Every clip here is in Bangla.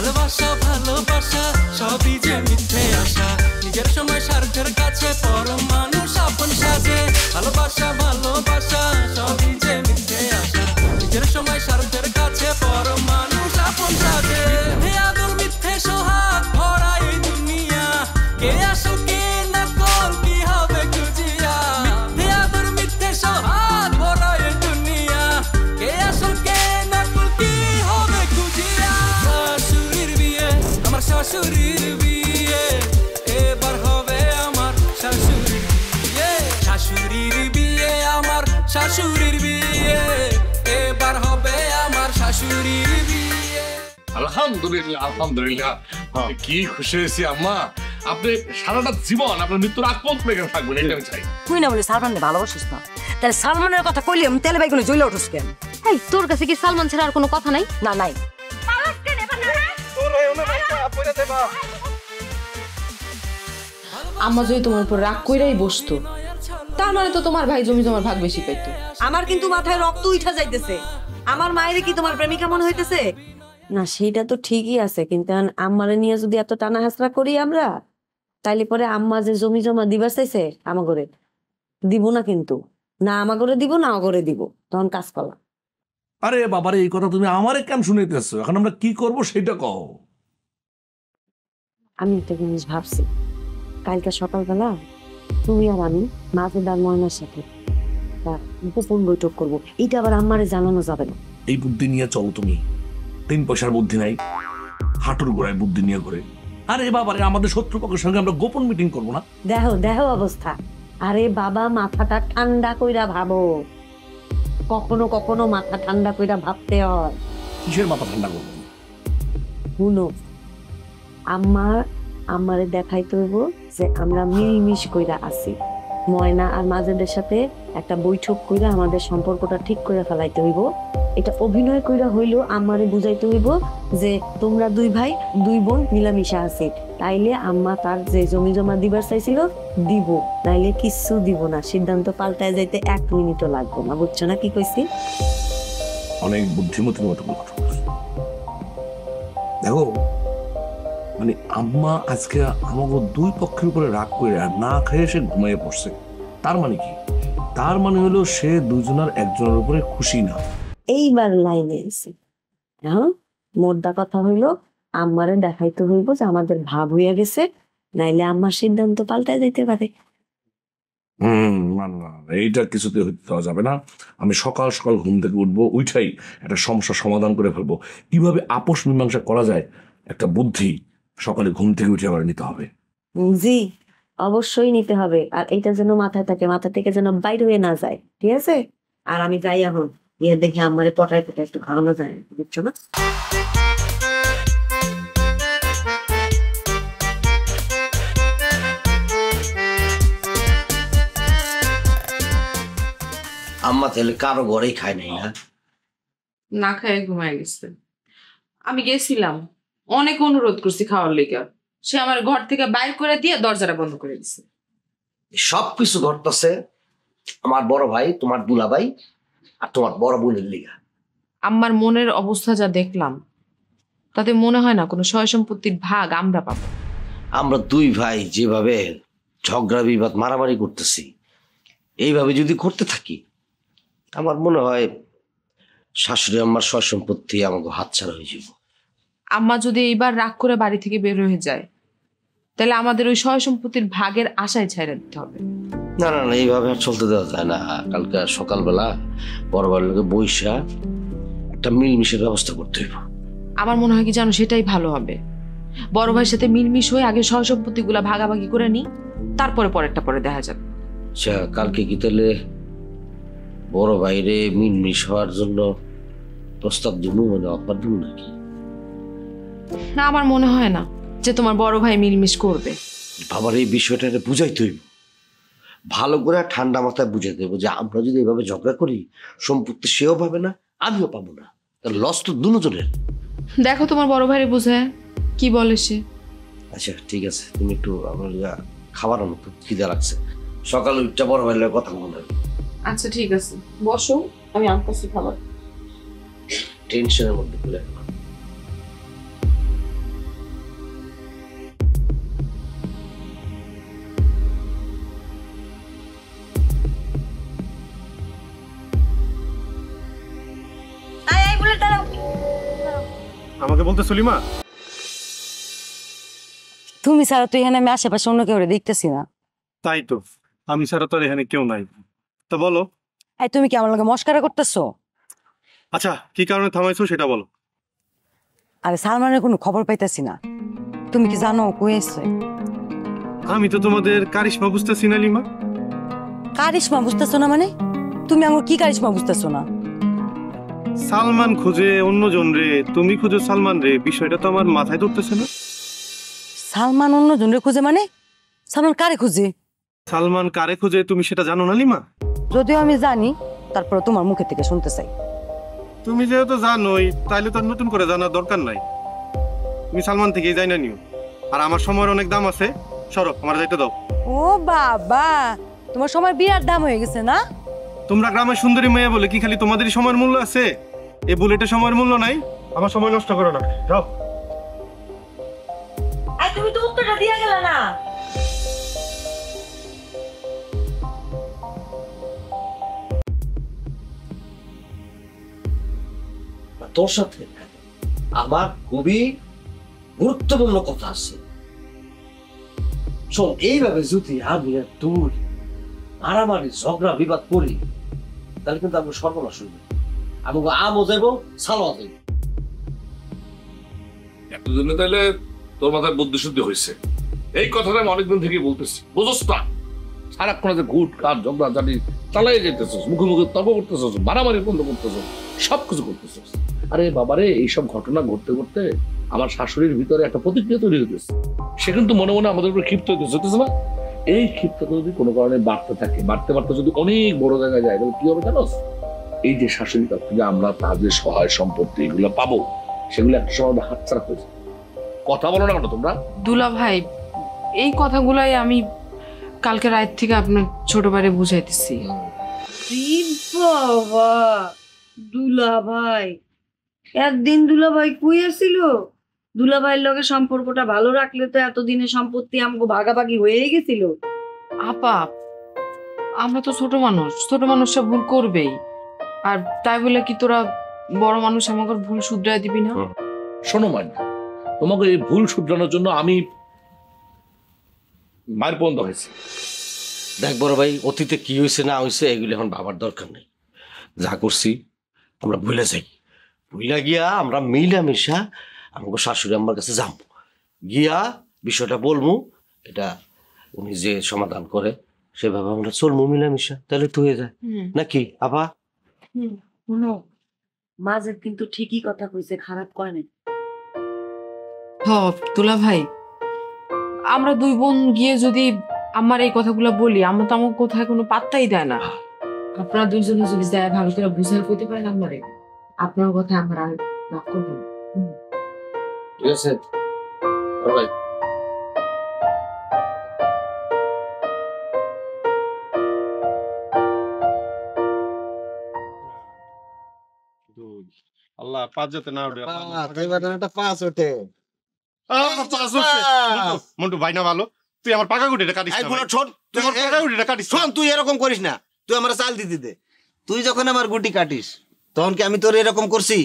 ভালোবাসা ভালোবাসা সবই যে মিথ্যে আশা, নিজের সময় স্বার্থের কাছে পর মানুষ আপন সাজে। ভালোবাসা ভালোবাসা সবই যে মিথ্যে আশা, নিজের সময় স্বার্থের কাছে পর মানুষ আপন সাজে। মিথ্যে আদর মিথ্যে সোহাগ ভরা এই দুনিয়া, কে আসল কে নকল কি হবে খুঁজিয়া। মিথ্যে আদর মিথ্যে সোহাগ ভরা এই দুনিয়া, কে আসল কে নকল কি হবে খুঁজিয়া। শাশুড়ির বিয়ে আমার শাশুড়ির বিয়ে, এবার হবে আমার শাশুড়ির বিয়ে। শাশুড়ির বিয়ে আমার শাশুড়ির বিয়ে, এবার হবে আমার শাশুড়ির বিয়ে। আলহামদুলিল্লাহ আলহামদুলিল্লাহ, কি খুশি হয়েছি আম্মা। আপনি সারাটা জীবন আপনার মৃত্যুর আগ পর্যন্ত এখানে থাকবেন, এটা আমি চাই। তুই না বলে সালমানকে ভালোবাসিস না, তাহলে সালমানের কথা কইলি আমি তেলে বাইগুলো জ্বলে উঠুস কেন? এই তোর কাছে কি সালমান ছাড়া আর কোনো কথা নাই? না নাই। আম্মা যদি তোমার উপর রাগ কইরাই বসতো, তার মানে তো তোমার ভাই জমি জমার ভাগ বেশি পাইতো। আমার কিন্তু মাথায় রক্ত উঠা যাইতেছে। আমার মায়ের কি তোমার প্রেমিকা মনে হইতেছে? না সেটা তো ঠিকই আছে, কিন্তু আম্মারে নিয়ে যদি এত টানা হাসরা করি আমরা, তাইলে পরে আম্মা যে জমি জমা দিবার চাইছে আমাগরে দিব না, কিন্তু না আমাগরে দিব না আমাগরে দিব, তখন কাজ করা। আরে বাবারে, এই কথা তুমি আমারে কেন শুনাইতেছো? এখন আমরা কি করব সেটা কও। আমি একটা জিনিস ভাবছি, কালকে সকালবেলা তুমি আর আমি মাজেদার ময়নার সাথে গোপন বৈঠক করবো। এটা আবার আম্মারে জানানো যাবে না। এই বুদ্ধি নিয়ে চলো তুমি। 3 পয়সার বুদ্ধি নাই, হাঁটুর গোড়ায় বুদ্ধি নিয়ে ঘুরে। আরে বাবারে, আমাদের শত্রুপক্ষের সঙ্গে আমরা গোপন মিটিং করবো না? দেখো দেখো অবস্থা। আরে বাবা, মাথাটা ঠান্ডা কইরা ভাবো। কখনো কখনো মাথা ঠান্ডা কইরা ভাবতে হয়। কিসের মাথা ঠান্ডা করবো? শুনো, আমারে দেখাইতে হইব যে আমরা মিলমিশ কইরা আছি। ময়না আর মাজেদের সাথে একটা বৈঠক কইরা আমাদের সম্পর্কটা ঠিক করে ফেলাইতে হইব। এটা অভিনয় কইরা হইলো আমারে বুঝাইতে হইব যে তোমরা 2 ভাই 2 বোন মিলামিশা আছি। তাইলে আম্মা তার যে জমি জমা দিবার চাইছিল দিব, তাইলে কিচ্ছু দিব না। সিদ্ধান্ত পাল্টায় যাইতে 1 মিনিটও লাগবে না। বুঝছো না কি কইছি? অনেক বুদ্ধিমতীর মতো কথা বলছো। দেখো, মানে আম্মা আজকে আমাকে 2 পক্ষের উপরে রাগ করে না খেয়ে সে ঘুমাইয়ে পড়ছে। তার মানে কি? তার মানে হলো সে দুজনের একজনের উপরে খুশি না। এইবার লাইনে এসে হ্যাঁ, মোদ্দা কথা হইলো আম্মারে দেখাইতে হইব যে আমাদের ভাব হইয়া গেছে, নাইলে আম্মার সিদ্ধান্ত পাল্টায় যাইতে পারে। না না, এইটা কিছুতে হইতে দেওয়া যাবে না। আমি সকাল সকাল ঘুম থেকে উঠবো, উঠাই একটা সমস্যার সমাধান করে ফেলবো। কিভাবে আপোষ মীমাংসা করা যায় একটা বুদ্ধি সকালে ঘুম থেকে উঠে আবার নিতে হবে। জি, অবশ্যই নিতে হবে। আর এইটা যেন মাথায় থাকে, মাথা থেকে যেন বাইরে হয়ে না যায়। ঠিক আছে? আর আমি যাই এখন, ইয়ে দেখে আমারে পটায় পটায় একটু খাওয়ানো যায়, বুঝছো না? আম্মা তাহলে কারো ঘরেই খায় নাই না? না খায় ঘুমায় গেছে। আমি গেছিলাম, অনেক অনুরোধ করছি খাওয়ার লেগে, সে আমার ঘর থেকে বাইর করে দিয়ে দরজাটা বন্ধ করে দিছে। সবকিছু ঘটতেছে আমার বড় ভাই, তোমার দুলাভাই আর তোমার বড় বোনের লিগা। আমার মনের অবস্থা যা দেখলাম, তাতে মনে হয় না কোনো সয় সম্পত্তির ভাগ আমরা পাবো। আমরা 2 ভাই যেভাবে ঝগড়া বিবাদ মারামারি করতেছি, এইভাবে যদি করতে থাকি, আমার মনে হয় শাশুড়ি আম্মার সয় সম্পত্তি আমাকে হাতছাড়া হয়ে যাব। আম্মা যদি এইবার রাগ করে বাড়ি থেকে বের হয়ে যায়, তাহলে আমাদের ওই সয় সম্পত্তির ভাগের আশায় ছাইড়া দিতে হবে। না না না, এইভাবে আর চলতে দেওয়া যায় না। কালকে সকালবেলা বড় ভাইয়ের লোকে বইসা একটা মিলমিশের ব্যবস্থা করতে হইব। আমার মনে হয় কি জানো, সেটাই ভালো হবে। বড় ভাইয়ের সাথে মিলমিশ হয়ে আগে সয় সম্পত্তি গুলা ভাগাভাগি করে নি, তারপরে পরেরটা পরে দেখা যাবে। আচ্ছা, কালকে কি তাহলে বড় ভাইরে মিলমিশ হওয়ার জন্য প্রস্তাব দিব, মানে অফার দিব নাকি? না, আমার মনে হয় না যে তোমার বড় ভাই মিলমিশ করবে। বাবার এই বিষয়টা বুঝাইতে হইব, ভালো করে ঠান্ডা মাথায় বুঝাই দেবো যে আমরা যদি এভাবে ঝগড়া করি, সম্পত্তি সেও পাবে না, আমিও পাবো না, তার লস তো দুজনের। দেখো তোমার বড় ভাইরে বুঝে কি বলে সে। আচ্ছা ঠিক আছে, তুমি একটু আমার খাবার আনো তো, খিদা লাগছে। সকালে উঠটা বড় ভাইয়ের কথা মনে হয়। আচ্ছা ঠিক আছে, বসো, আমি আনতেছি খাবার। টেনশনের মধ্যে পড়ে গেলাম। আমাকে বলতে সলিমা? তুমি ছাড়া তো এখানে আমি আশেপাশে অন্য কেউ দেখতেছি না। তাই তো, আমি ছাড়া তো আর এখানে কেউ নাই। তা বলো। এই তুমি কি আমার লগে মস্কারা করতেছো? আচ্ছা, কি কারণে থামাইছো সেটা বলো। আরে সালমানের কোনো খবর পাইতেছি না। তুমি কি জানো কই আছে? আমি তো তোমাদের কারিশমা বুঝতেছি না লিমা। কারিশমা বুঝতেছো না মানে? তুমি আমার কি কারিশমা বুঝতেছো না? সালমান খুঁজে অন্যজন রে, তুমি খুঁজো সালমান রে, বিষয়টা তো আমার মাথায় ধরতেছে না। সালমান অন্য জনরে খুঁজে মানে? সালমান কারে খুঁজে? সালমান কারে খুঁজে তুমি সেটা জানো না লিমা? যদিও আমি জানি, তারপরে তোমার মুখে থেকে শুনতে চাই। তুমি যেহেতু জানোই, তাইলে তো নতুন করে জানার দরকার নাই। তুমি সালমান থেকেই যাই না নিও। আর আমার সময়ের অনেক দাম আছে, সরো আমার যাইতে দাও। ও বাবা, তোমার সময় বিরাট দাম হয়ে গেছে না? তোমরা গ্রামের সুন্দরী মেয়ে বলে কি খালি তোমাদেরই সময়ের মূল্য আছে? এই বুলেটে সময়ের মূল্য নাই। আমার সময় নষ্ট করো না, যাও। তুমি তো উত্তরটা দিয়ে গেলে না। তোর সাথে আমার খুবই গুরুত্বপূর্ণ কথা আছে। শোন, এইভাবে যদি আমি আর তুই মারামারি ঝগড়া বিবাদ করি, তাহলে কিন্তু আমি সর্বনাশ হইব। আমি আমও যাইব, সালও যাইব। এতদিনে তাহলে তোর মাথায় বুদ্ধি শুদ্ধি হয়েছে। এই কথাটা আমি অনেকদিন থেকে বলতেছি, বুঝোস না? সারাক্ষণ ঘুট কাঠ ঝগড়া জানি চালাই যেতেছিস, মুখে মুখে তর্ক করতেছিস, মারামারি বন্ধ করতেছিস, সবকিছু করতেছিস। আরে বাবারে, এইসব ঘটনা ঘটতে ঘটতে আমার শাশুড়ির ভিতরে একটা প্রতিক্রিয়া তৈরি হইতেছে। সে কিন্তু মনে মনে আমাদের উপরে ক্ষিপ্ত হইতেছে না? এই ক্ষিপ্ততা যদি কোনো কারণে বাড়তে থাকে, বাড়তে বাড়তে যদি অনেক বড় জায়গায় যায়, তাহলে কি হবে জানোস? এই যে শাশুড়ির কাছ থেকে আমরা তার যে সহায় সম্পত্তি এগুলো পাবো, সেগুলো একটা সময় হাতছাড়া হয়েছে। কথা বলো না কেন তোমরা? দুলা ভাই, এই কথাগুলাই আমি কালকে রাত থেকে আপনার ছোট ভাইরে বুঝাইতেছি। বাবা, দুলা ভাই একদিন দুলা ভাই কই আসছিল? দুলা ভাইয়ের লগে সম্পর্কটা ভালো রাখলে তো এতদিনের সম্পত্তি আমাকে ভাগাভাগি হয়ে গেছিল। আপা, আমরা তো ছোট মানুষরা ভুল করবেই। আর তাই বলে কি তোরা বড় মানুষ আমাকে ভুল শুধরাই দিবি না? শোনো মাইনা, তোমাকে এই ভুল শুধরানোর জন্য আমি মায়ের পর্যন্ত হয়েছি। দেখ বড় ভাই, অতীতে কি হয়েছে না হয়েছে এগুলো এখন ভাবার দরকার নেই। যা করছি আমরা ভুলে যাই। ভুলে গিয়া আমরা মিলামিশা আমাকে শাশুড়ি আম্মার কাছে যাবো, গিয়া বিষয়টা বলবো। এটা উনি যে সমাধান করে সেভাবে আমরা চলবো মিলামিশা, তাহলে তো হয়ে যায় নাকি আপা? শুনো, মাঝে কিন্তু ঠিকই কথা কইছে, খারাপ কয় না। দুলা ভাই, আমরা দুই বোন গিয়ে যদি আমার এই কথাগুলো বলি, আমার তো আমার কোথায় কোনো পাত্তাই দেয় না। আপনারা দুইজনে যদি যায় ভালো করে বুঝাই করতে পারেন, আমার আপনার কথা আমার আর রাগ করবেন। ঠিক আছে ভাই। আল্লাহ, পাঁচ যাতে না উঠে। পাঁচ ওঠে। মন্টু ভাই না ভালো, তুই আমার পাকা গুটিটা কাটিস না। তুই আমার পাকা গুটিটা কাটিস। শোন, তুই এরকম করিস না। তুই আমার চাল দিতে দে। তুই যখন আমার গুটি কাটিস তখন কি আমি তোর এরকম করছি?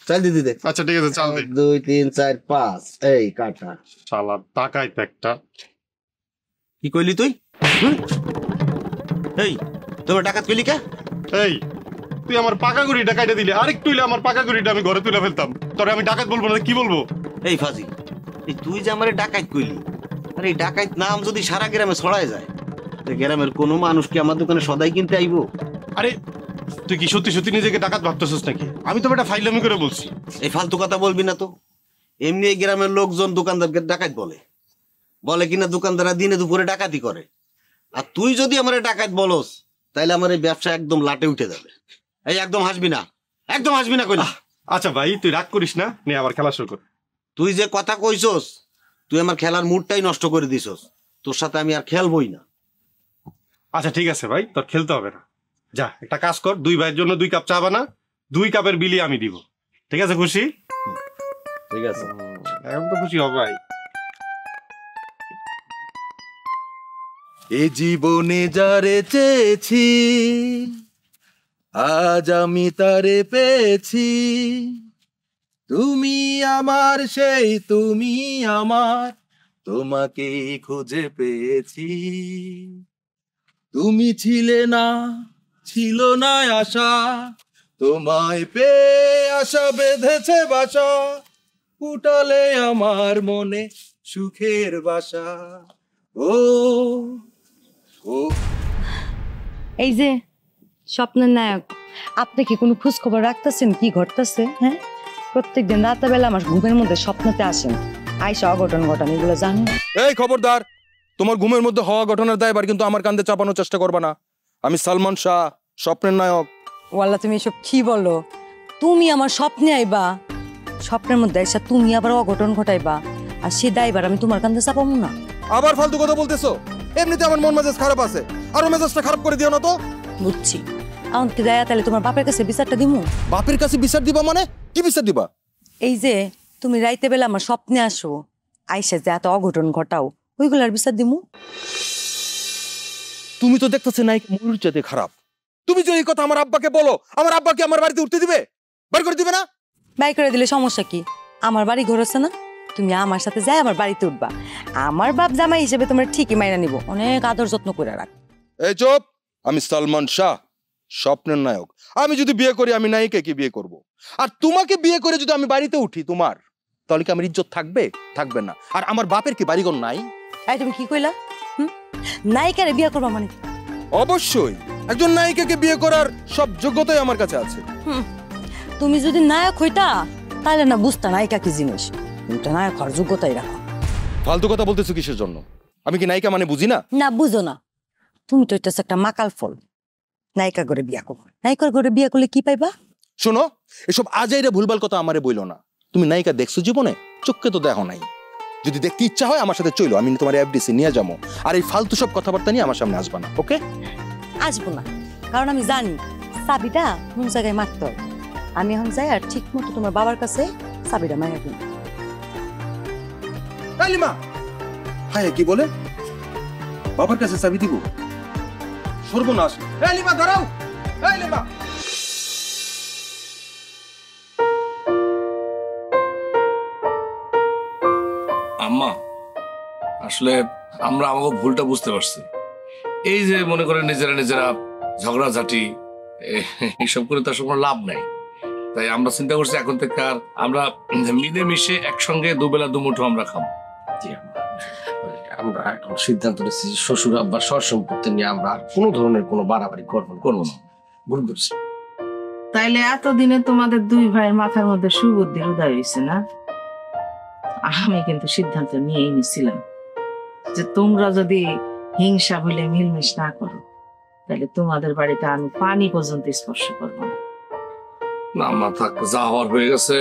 চাল দিতে দে। আচ্ছা ঠিক আছে, চাল দে। 1 2 3 4 5 এই কাটা। শালা টাকাই তো একটা। কি কইলি তুই? এই তোর টাকা কইলি কে? এই তুই আমার পাকা গুটিটা কাটে দিলি, আরেকটু হইলে আমার পাকা গুটিটা আমি ঘরে তুলে ফেলতাম। তোরে আমি ডাকাত বলবো না, কি বলবো? এই ফাজি, এই তুই যে আমারে ডাকাত কইলি, আরে এই ডাকাত নাম যদি সারা গ্রামে ছড়ায় যায়, তো গ্রামের কোনো মানুষ কি আমার দোকানে সদাই কিনতে আইবো? আরে তুই কি সত্যি সত্যি নিজেকে ডাকাত ভাবতেছিস নাকি? আমি তো এটা ফাইলামি করে বলছি। এই ফালতু কথা বলবি না তো। এমনি এই গ্রামের লোকজন দোকানদারকে ডাকাত বলে, বলে কিনা দোকানদাররা দিনে দুপুরে ডাকাতি করে। আর তুই যদি আমার ডাকাত বলস, তাইলে আমার এই ব্যবসা একদম লাটে উঠে যাবে। এই একদম হাসবি না, একদম হাসবি না কইলা। আচ্ছা ভাই, তুই রাগ করিস না, নে আবার খেলা শুরু কর। তুই যে কথা কইছস, তুই আমার খেলার মুডটাই নষ্ট করে দিছস। তোর সাথে আমি আর খেলবই না। আচ্ছা ঠিক আছে ভাই, তোর খেলতে হবে না। যা একটা কাজ কর, 2 ভাইয়ের জন্য 2 কাপ চা বানা, 2 কাপের বিলি আমি দিব। ঠিক আছে, খুশি? ঠিক আছে, এখন তো খুশি হবে ভাই। এ জীবনে যারে চেয়েছি, আজ আমি তারে পেয়েছি। তুমি আমার সেই তুমি আমার, তোমাকে খুঁজে পেয়েছি। তুমি ছিলে না, ছিল না আশা, তোমায় পেয়ে আশা বেঁধেছে বাসা, ফুটালে আমার মনে সুখের বাসা। ও ও এই যে স্বপ্নের নায়ক, আপনি কি কোনো খোঁজ খবর রাখতেছেন কি ঘটতেছে? হ্যাঁ, প্রত্যেকদিন রাতের আমার ঘুমের মধ্যে স্বপ্নতে আসেন, আইসা অঘটন ঘটন এগুলো জানেন? এই খবরদার, তোমার ঘুমের মধ্যে হওয়া ঘটনার দায়ভার কিন্তু আমার কাঁধে চাপানোর চেষ্টা করবা না। আমি সালমান শাহ, স্বপ্নের নায়ক। ওয়াল্লা তুমি এসব কি বলো? তুমি আমার স্বপ্নে আইবা, স্বপ্নের মধ্যে এসে তুমি আবার অঘটন ঘটাইবা, আর সে দায়ভার আমি তোমার কাঁধে চাপাবো না? আবার ফালতু কথা বলতেছো? এমনিতে আমার মন মেজাজ খারাপ আছে, আরো মেজাজটা খারাপ করে দিও না তো। বুঝছি, আমাকে দেয়া তাহলে তোমার বাপের কাছে বিচারটা দিমু। বাপের কাছে বিচার দিবা মানে? কি বিচার দিবা? এই যে তুমি রাইতে বেলা আমার স্বপ্নে আসো, আইসা যে এত অঘটন ঘটাও, ওইগুলার বিচার দিমু। তুমি তো দেখতেছে নায়িকা ময়ূর চাইতে খারাপ। তুমি যে এই কথা আমার আব্বাকে বলো, আমার আব্বাকে আমার বাড়িতে উঠতে দিবে? বাড়ি করে দিবে না? বাই করে দিলে সমস্যা কি? আমার বাড়ি ঘর আছে না, তুমি আমার সাথে যাই আমার বাড়িতে উঠবা। আমার বাপ জামাই হিসেবে তোমার ঠিকই মাইনা নিব, অনেক আদর যত্ন করে রাখ। এই চুপ! আমি সালমান শাহ, স্বপ্নের নায়ক। আমি যদি বিয়ে করি, আমি নায়িকাকে বিয়ে করব। আর তোমাকে বিয়ে করে যদি আমি বাড়িতে উঠি তোমার, তাহলে কি আমার ইজ্জত থাকবে? থাকবে না। আর আমার বাপের কি বাড়িঘর নাই? এই তুমি কি কইলা? নায়িকারে বিয়ে করবা মানে? অবশ্যই, একজন নায়িকাকে বিয়ে করার সব যোগ্যতাই আমার কাছে আছে। তুমি যদি নায়ক হইতা তাহলে না বুঝতা নায়িকা কি জিনিস। তুমি তো নায়ক হওয়ার যোগ্যতাই রাখো। ফালতু কথা বলতেছো কিসের জন্য? আমি কি নায়িকা মানে বুঝি না? না বুঝো না, তুমি তো হইতেছ একটা মাকাল ফল। নায়িকা করে বিয়া করবো, নায়িকার করে বিয়া করলে কি পাইবা? শোনো, এসব আজাইরা ভুলভাল কথা আমারে বইলো না। তুমি নায়িকা দেখছো জীবনে? চোখকে তো দেখো নাই। যদি দেখতে ইচ্ছা হয় আমার সাথে চলো, আমি তোমার এফডিসি নিয়ে যাবো। আর এই ফালতু সব কথাবার্তা নিয়ে আমার সামনে আসবা না, ওকে? আসবো না, কারণ আমি জানি চাবিটা কোন জায়গায় মারতে হয়। আমি এখন যাই আর ঠিক মতো তোমার বাবার কাছে চাবিটা মাইরা দিই। লিমা, হ্যাঁ কি বলে? বাবার কাছে চাবি দিব? সর্বনাশ! এই লিমা দাঁড়াও! এই লিমা! আম্মা, আসলে আমরা আমাকে ভুলটা বুঝতে পারছি। এই যে মনে করেন নিজেরা নিজেরা ঝগড়াঝাটি এইসব করে তার কোনো লাভ নাই। তাই আমরা চিন্তা করছি এখন থেকে আর আমরা মিলেমিশে একসঙ্গে দুবেলা দুমুঠো আমরা খাবো। আমরা এখন সিদ্ধান্ত নিচ্ছি শ্বশুর আব্বার সব সম্পত্তি নিয়ে আমরা আর কোনো ধরনের কোনো বাড়াবাড়ি করবো না। বুঝছি। তাইলে এতদিনে তোমাদের দুই ভাইয়ের মাথার মধ্যে সুবুদ্ধির উদয় হয়েছে না? আমি কিন্তু সিদ্ধান্ত নিয়েই নিছিলাম যে তোমরা যদি হিংসা বলে মিলমিশ না করো, তাহলে তোমাদের বাড়িতে আমি পানি পর্যন্ত স্পর্শ করবো না। না আম্মা, থাক, যা হওয়ার হয়ে গেছে।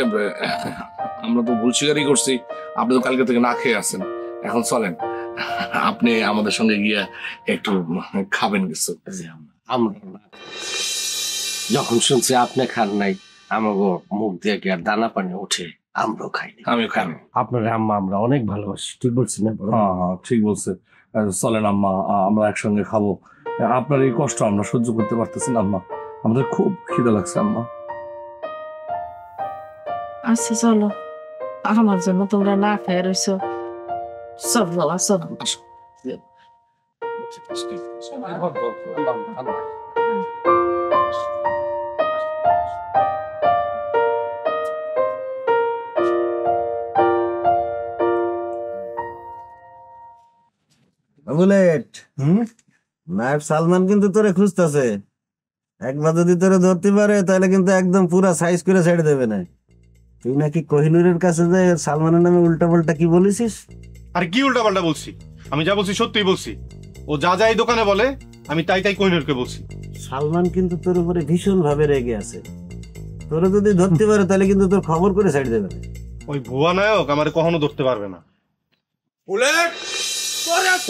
আমরা তো ভুল স্বীকারই করছি। আপনি তো কালকে থেকে না খেয়ে আছেন, এখন চলেন আপনি আমাদের সঙ্গে গিয়ে একটু খাবেন কিছু। আমরা যখন শুনছি আপনি খান নাই, আমাকে মুখ দিয়ে কি আর দানা পানি উঠে? আমরাও খাইনি। আমিও খাই। আপনার আম্মা আমরা অনেক ভালোবাসি, ঠিক বলছি না? হ্যাঁ, ঠিক বলছে। চলেন আম্মা, আমরা একসঙ্গে খাবো। আপনার এই কষ্ট আমরা সহ্য করতে পারতেছি না আম্মা, আমাদের খুব খিদে লাগছে আম্মা। আচ্ছা চলো, আমার জন্য তোমরা না খেয়ে রয়েছো। সব বাবা সব। বুলেট, নায়ক সালমান কিন্তু তোরে খুঁজতেছে। একবার যদি তোরে ধরতে পারে তাহলে কিন্তু একদম পুরা সাইজ করে ছেড়ে দেবে না। তুই নাকি কোহিনুরের কাছে যে সালমানের নামে উল্টা পাল্টা কি বলেছিস? আর কি উল্টা পাল্টা বলছি? আমি যা বলছি সত্যিই বলছি। ও যা যা এই দোকানে বলে আমি তাই তাই কোহিনুরকে বলছি। সালমান কিন্তু তোর উপরে ভীষণ ভাবে রেগে আছে। তোরে যদি ধরতে পারে তাহলে কিন্তু তোর খবর করে ছেড়ে দেবে না। ওই ভুয়া নায়ক আমার কখনো ধরতে পারবে না। বুলেট!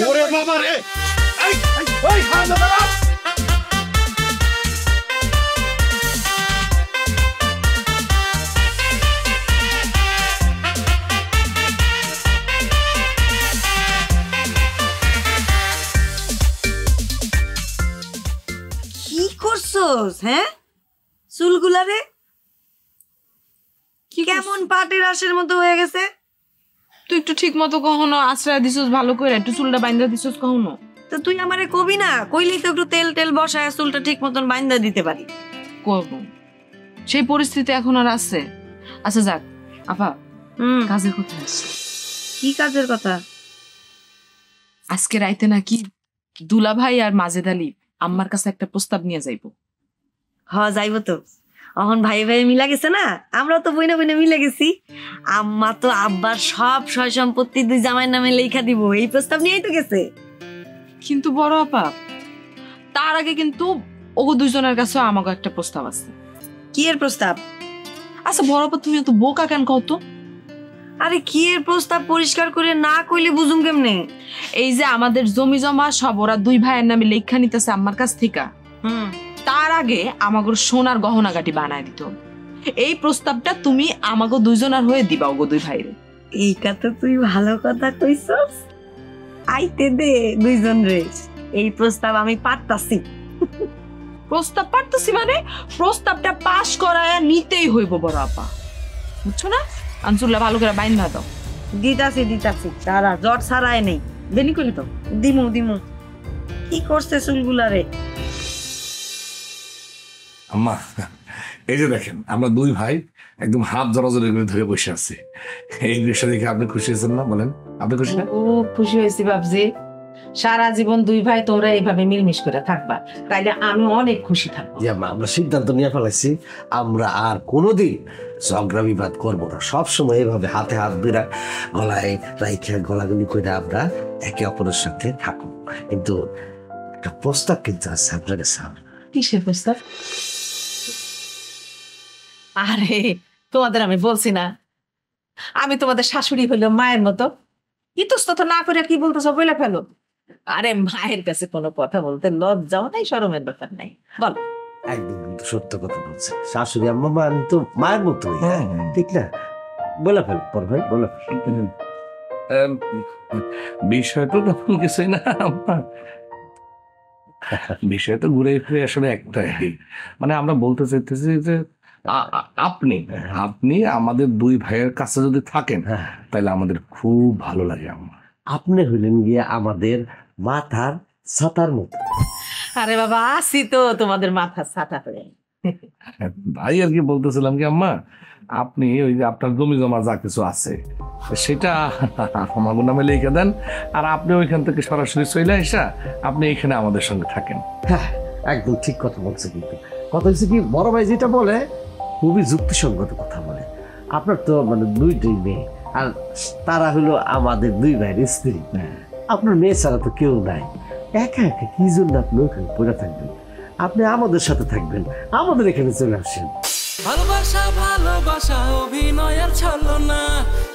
ওরে বাবা রে! এই হারামজাদা দাঁড়া! কি করছস? হ্যাঁ, চুলগুলা রে কেমন পাটের আশের মতো হয়ে গেছে। তুই একটু ঠিক মতো কখনো আশ্রয় দিছিস, ভালো করে একটু চুলটা বাইন্ধা দিছিস কখনো? তো তুই আমারে কবি না, কইলেই তো একটু তেল টেল বসায় চুলটা ঠিক মতন বাইন্ধা দিতে পারি। করব, সেই পরিস্থিতি এখন আর আছে? আচ্ছা যাক আপা, কাজের কথা আছে। কি কাজের কথা? আজকে রাইতে নাকি দুলা ভাই আর মাজেদ আলী আম্মার কাছে একটা প্রস্তাব নিয়ে যাইবো। যাইবো তো, এখন ভাই ভাই মিলা গেছে না, আমরা তো বইনা বইনা মিলে গেছি। আম্মা তো আব্বার সব সয় সম্পত্তি দুই জামাইয়ের নামে লেখা দিব, এই প্রস্তাব নিয়েই তো গেছে। কিন্তু বড় আপা, তার আগে কিন্তু ওগো দুইজনের কাছে আমাকে একটা প্রস্তাব আছে। কি এর প্রস্তাব? আচ্ছা বড় আপা, তুমি এত বোকা কেন কও তো? আরে কি এর প্রস্তাব পরিষ্কার করে না কইলে বুঝুম কেমনে? এই যে আমাদের জমি জমা সব ওরা দুই ভাইয়ের নামে লেখা নিতেছে আম্মার কাছ থেকে, তার আগে আমাগো সোনার গহনাগাটি বানায় দিত। এই প্রস্তাবটা তুমি আমাগো দুইজনের হয়ে দিবা ওগো দুই ভাইরে। এইটা তো তুই ভালো কথা কইছস, আইতে দে দুইজন রে। এই প্রস্তাব আমি পারতাছি। প্রস্তাব পারতাছি মানে প্রস্তাবটা পাস করায়া নিতেই হইব বড় আপা, বুঝছো না? আনসুল্লাহ ভালো করে বাইন্ধা দাও। দিতাছি তারা জট ছাড়ায় নেই। দেনি কইলি তো দিমু কি করছে চুলগুলা রে? আম্মা, এই যে দেখেন আমরা দুই ভাই একদম হাত জড়াজড়ি করে ধরে বসে আছি। এই দৃশ্য দেখে আপনি খুশি হয়েছেন না? বলেন, আপনি খুশি না? ও খুশি হয়েছি বাবজি। সারা জীবন দুই ভাই তোমরা এইভাবে মিলমিশ করে থাকবা, তাইলে আমি অনেক খুশি থাকবো। আমরা সিদ্ধান্ত নিয়ে ফেলাইছি, আমরা আর কোনোদিন ঝগড়া বিবাদ করবো না। সবসময় এভাবে হাতে হাত ধরে গলায় রাইখা গলাগুলি করে আমরা একে অপরের সাথে থাকবো। কিন্তু একটা প্রস্তাব কিন্তু আছে আপনার কাছে। কিসের প্রস্তাব? আরে তোমাদের আমি বলছি না, আমি তোমাদের শাশুড়ি হইলো মায়ের মতো, ইতস্তত না করে কি বলতেছো বলে ফেলো। আরে মায়ের কাছে কোনো কথা বলতে লজ্জাও নাই, শরমের ব্যাপার নাই, বল। একদম কিন্তু সত্য কথা বলছে শাশুড়ি আম্মা, মানে তো মায়ের মতোই, ঠিক না? বলে ফেল পর ভাই, বলে ফেল। বিষয় তো তখন কিছুই না আম্মা, বিষয় তো ঘুরে ফিরে আসলে একটাই, মানে আমরা বলতে চাইতেছি যে আপনি আমাদের দুই ভাইয়ের কাছে যদি থাকেন তাহলে আমাদের খুব ভালো লাগে আম্মা। আপনি হইলেন গিয়ে আমাদের মাথার ছাতার মতো। আরে বাবা, আসি তো তোমাদের মাথার ছাতা হয়ে। ভাই আর কি বলতেছিলাম কি আম্মা, আপনি ওই যে আপনার জমি জমা যা কিছু আছে সেটা আমার নামে লিখে দেন, আর আপনি ওইখান থেকে সরাসরি চলে আসা আপনি এখানে আমাদের সঙ্গে থাকেন। হ্যাঁ, একদম ঠিক কথা বলছে। কিন্তু কথা হচ্ছে কি, বড় ভাই যেটা বলে খুবই যুক্তিসঙ্গত কথা বলে। আপনার তো মানে দুইটাই মেয়ে, আর তারা হলো আমাদের দুই ভাইয়ের স্ত্রী। আপনার মেয়ে ছাড়া তো কেউ নাই। একা একা কি জন্য আপনি ওখানে পড়ে থাকবেন? আপনি আমাদের সাথে থাকবেন, আমাদের এখানে চলে আসেন। ভালোবাসা ভালোবাসা অভিনয়ের ছলনা,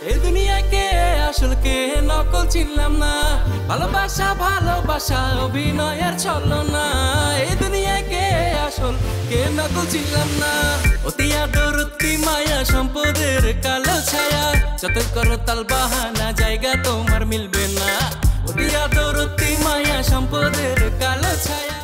এই দুনিয়াকে আসল কে নকল চিনলাম না। ভালোবাসা ভালোবাসা অভিনয়ের ছলনা, এই দুনিয়াকে আসল কে নকল চিনলাম না। অতি আদর অতি মায়া সম্পদের কালো ছায়া, যত করো তাল বাহানা জায়গা তোমার মিলবে না। অতি আদর অতি মায়া সম্পদের কালো ছায়া।